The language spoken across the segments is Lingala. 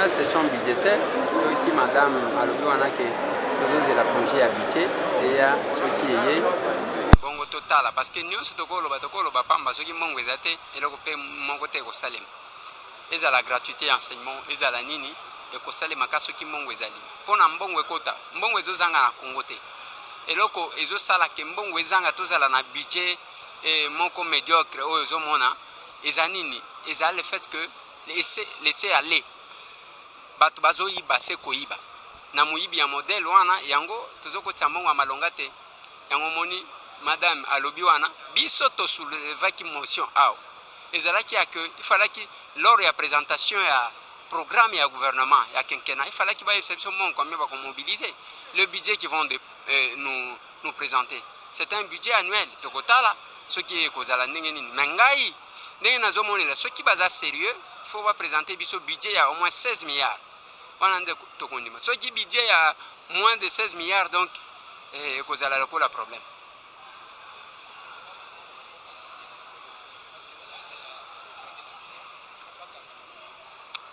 session budgétaire qui madame alobi wana ke tozozela projet ya budget eya soki eye bongo totala parce que nyonso tokoloba pamba soki mbongo eza te eloko mpe moko te ekosalema ezala gratuité ya enseignement ezala nini ekosalemaka soki mbongo ezali mpona mbongo ekota mbongo ezozanga na kongo te eloko ezosala ke mbongo ezanga tozala na budget moko médiocre oyo ezomona eza nini eza le fait que laisser aller bato bazoyiba se koyiba na moyibi ya modèle wana yango tozokotia mbongo ya malonga te yango moni madame alobi wana biso tosoulevaki motion awa ezalaki ya que il fallaki lors ya présentation ya programme ya gouvernement ya quinquennat il fallaki bayebisa biso mbongo combien bakomobiliser le budget qu'ils vont nous présenter c'est un budget annuel tokotala soki ekozala ndenge nini me ngai ndenge nazomonela soki baza sérieux il faut baprésenter biso budget ya au moins 16 milliards wana nde tokondima soki budget ya moins de 16 milliards donc ekozala lokola problème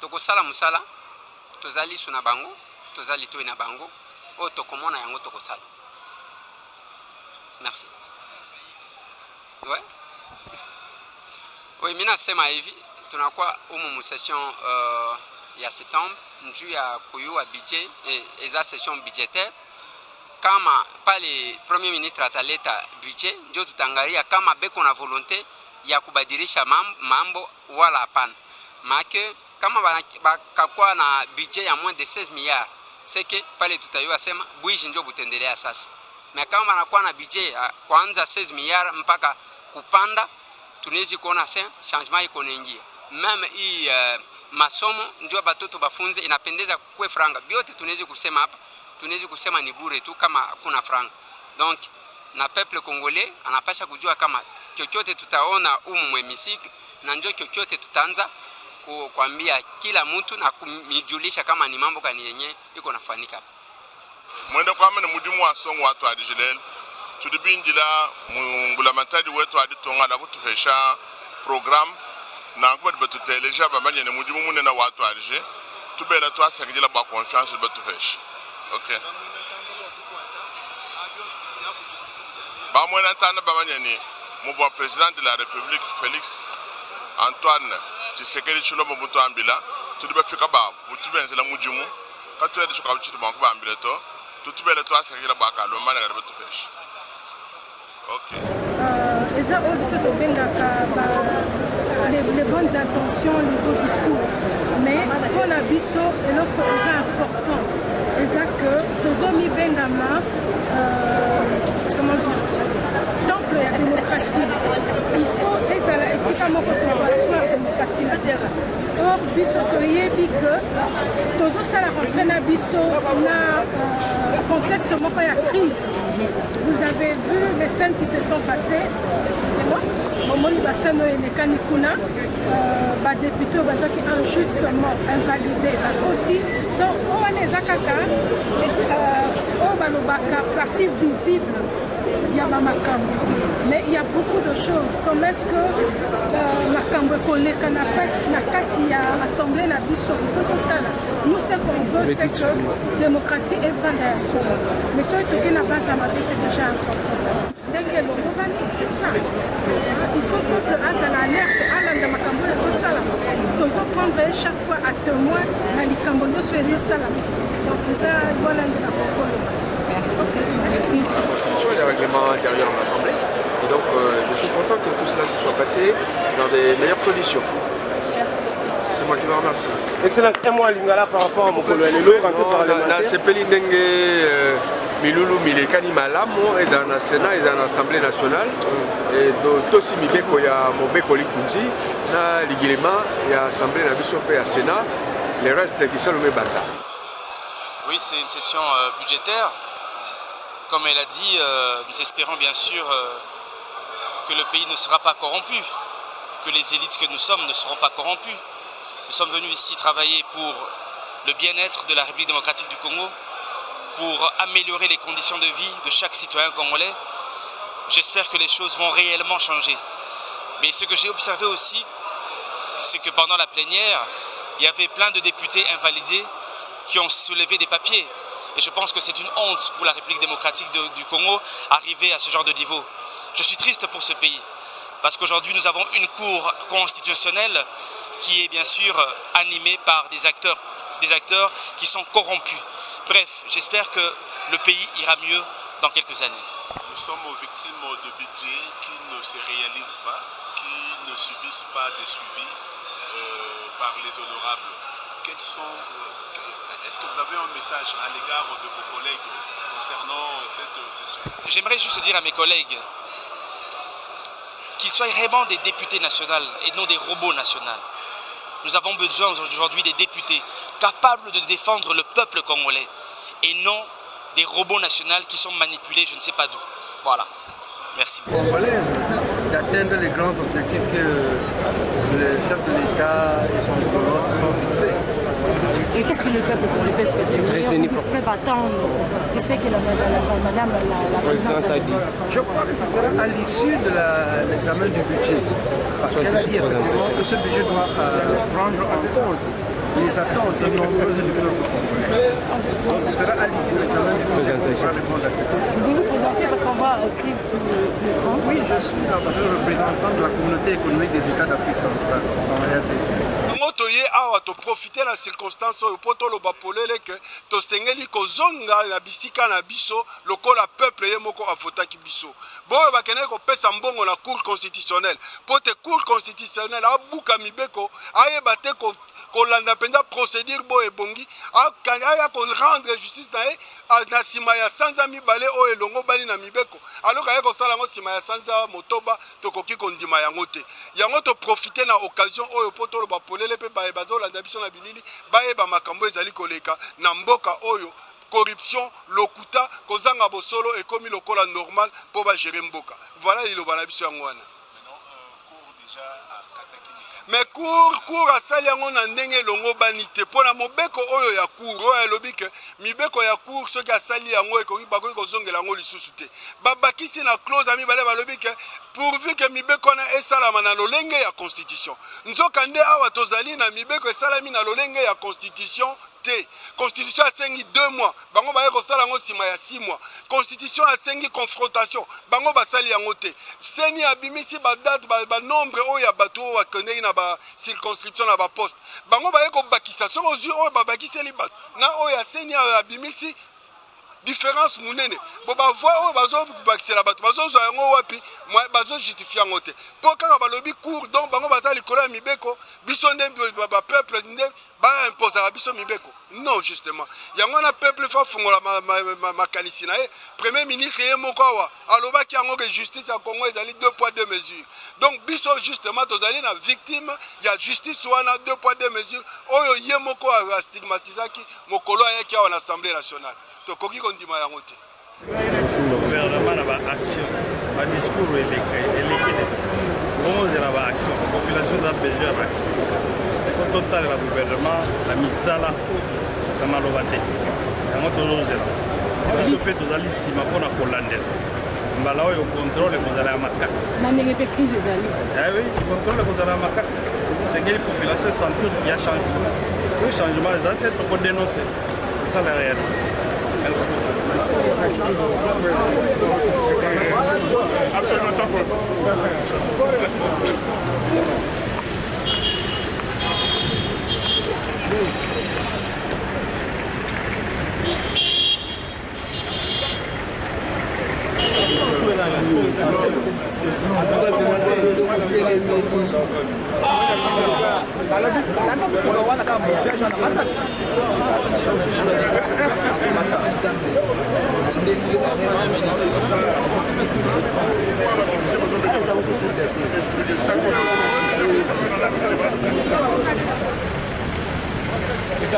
tokosala mosala tozali lisu na bango tozali litoi na bango oyo tokomona yango tokosala merci ouais oui mina sema hivi tunakuwa umu session ya septembre njuu ya kuyua budget eza session budgétaire kama pale premier ministre ataleta budget ndio tutangalia kama beko na volonté ya kubadilisha mambo wala hapana make kama bakakuwa na budget ya moins de 16 milliards c'est que pale tutayua sema bwiji ndio butendelea sasa mais kama banakuwa na budget kwanza 16 milliards mpaka kupanda tunaweza kuona sasa changement iko naingia meme hii masomo ndio batoto bafunze inapendeza kwa franga biote tunaweza kusema hapa tunaweza kusema ni bure tu kama hakuna franga donc na peuple congolais anapasha kujua kama chochote tutaona mwemisiki na ndio chochote tutaanza kuambia kila mtu na kumijulisha kama ni mambo kani yenye iko nafanyika hapa mwenda kwa mene mudimu wa songo watu adijilel tudibinjila mbulamatadi wetu aditonga na kutuhesha program na kwa betu teleja ba manye ne mudimu munena watu adije tubela to asakijila ba confiance betu hesha okay ba mwena tana ba manye ni mouvement président de la République Félix Antoine Tshisekedi Tshilombo mutu ambila tudiba fika ba mutubenzela mudimu katwede chuka chitu banku ba ambila to tutubela to asakijila ba kaloma na betu hesha okay eza aussi to bengaka les bonnes intentions, les beaux discours. Mais pour la biso, c'est important. C'est que Tozomi Bengama, comment dire, temple de la démocratie. Il faut, et c'est comme on peut asseoir la démocratie. Or, biso toyebi que Tozo sala rentrée na biso na contexte de la crise. Vous avez vu les scènes qui se sont passées. Excusez-moi. Momoni basano elekani kuna ba député bazaki injustement invalidé à Koti donc on est zakaka on va le partie visible il y a Makambo mais il y a beaucoup de choses comme est-ce que Makambo koleka na kati ya assemblée na biso il faut totala nous ce qu'on veut c'est que démocratie est fondation mais ce qui n'a pas à mater c'est déjà important c'est ça. Il faut que le alerte à l'endroit Makambo les salam. Tous prendre chaque fois à témoin dans les Cambodgiens sur les salam. Donc ça voilà merci. Merci. La Constitution et le règlement intérieur de l'Assemblée. Et donc je suis content que tout cela se soit passé dans des meilleures conditions. C'est moi qui vous remercie. Excellence, un mot à Lingala par rapport à mon collègue parlementaire. C'est Pelindenge Milulu Milekani Malamo, ils sont dans le Sénat, ils sont dans l'Assemblée nationale. Et aussi Mibeko ya Mobeko Likundi, na l'Igilema, il y a l'Assemblée nationale et le Sénat. Les restes qui sont le Mébata. Oui, c'est une session budgétaire. Comme elle a dit, nous espérons bien sûr que le pays ne sera pas corrompu, que les élites que nous sommes ne seront pas corrompues. Nous sommes venus ici travailler pour le bien-être de la République démocratique du Congo, pour améliorer les conditions de vie de chaque citoyen congolais. J'espère que les choses vont réellement changer. Mais ce que j'ai observé aussi, c'est que pendant la plénière, il y avait plein de députés invalidés qui ont soulevé des papiers. Et je pense que c'est une honte pour la République démocratique du Congo arriver à ce genre de niveau. Je suis triste pour ce pays, parce qu'aujourd'hui nous avons une cour constitutionnelle qui est bien sûr animée par des acteurs qui sont corrompus. Bref, j'espère que le pays ira mieux dans quelques années. Nous sommes victimes de budgets qui ne se réalisent pas, qui ne subissent pas des suivis par les honorables. Est-ce que vous avez un message à l'égard de vos collègues concernant cette session? J'aimerais juste dire à mes collègues qu'ils soient vraiment des députés nationaux et non des robots nationaux. Nous avons besoin aujourd'hui des députés capables de défendre le peuple congolais et non des robots nationaux qui sont manipulés je ne sais pas d'où. Voilà. Merci. Congolais d'atteindre les grands objectifs que le chef de l'État et son gouvernement se sont fixés. Et qu'est-ce que le peuple peut attendre? Je sais que madame la présidente a dit. Je crois que ce sera à l'issue de l'examen du budget. Parce qu'elle a dit effectivement que ce budget doit prendre en compte les attentes nombreuses du peuple congolais. Donc ce sera à l'issue de l'examen du budget qu'on pourra répondre à cette question. Vous vous présentez parce qu'on va écrire sur l'écran. Oui, je suis l'ambassadeur représentant de la communauté économique des États d'Afrique centrale dans la RDC. toye awa toprofite na circonstance oyo mpo toloba polele ke tosengeli kozonga na bisika na biso lokola peuple ye moko avotaki biso boyo bakendeki kopesa mbongo na cour constitutionnelle mpo te cour constitutionnelle abuka mibeko ayeba te kolanda mpenza procédure boyo ebongi aya korendre justice na ye na nsima ya sanza mibale oyo elongo bali na mibeko aloka ye kosala yango nsima ya sanza motoba tokoki kondima yango te yango toprofite na occasion oyo mpo toloba polele mpe bazolanda biso na bilili bayeba makambo ezali koleka na mboka oyo corruption lokuta kozanga bosolo ekomi lokola normal mpo bagere mboka voilà liloba na biso yango wana mais cour asali yango na ndenge longo bani te pona mobeko oyo ya cour oyo elobi ke mibeko ya cour soki asali yango ekoki bakoki kozongela yango lisusu te babakisi na clause ya mibale balobi ke pourvu ke mibeko na esalama na lolenge ya constitution nzoka nde awa tozali na mibeko esalami na lolenge ya constitution te constitution asengi 2 mois bango baye kosala yango nsima ya 6 mois constitution asengi confrontation bango basali yango te seni abimisi badate banombre oyo ya bato oyo bakendeki na bacirconscription na baposte bango baye kobakisa soki ozwi oyo babakiseli bato na oyo aseni abimisi différence munene bo bavoi oyo bazobakisela bato bazozwa yango wapi bazojustifie yango te mpo kaka balobi cour donc bango baza likolo ya mibeko biso nde bapeuple nde baimposaka biso mibeko non justement yango na peuple fa fungola makanisi na ye premier ministre ye moko awa alobaki yango ke justice ya Congo ezali 2 poids 2 mesures donc biso justement tozali na victime ya justice wana 2 poids 2 mesures oyo ye moko astigmatisaki mokolo ayaki awa na assemblée nationale tokoki kondima yango te gouvernement na baaction badiscours elekele ozela baaction population eza besoin ya baaction ifo totalela gouvernement na misala na maloba te yango tozozela biso mpe tozali nsima mpona kolandela mbala oyo contrôle ekozala ya makasi na ndenge mpe crise ezali oui contrôle ekozala ya makasi esengeli population sentir ya changement oyo changement ezali te tokodénonce ça la réalité. Merci beaucoup. Absolument sans faute.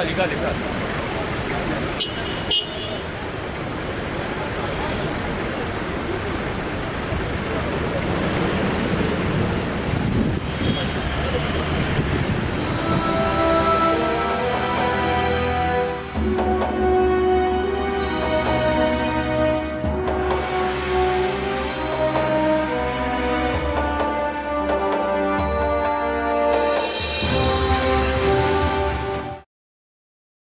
Legal.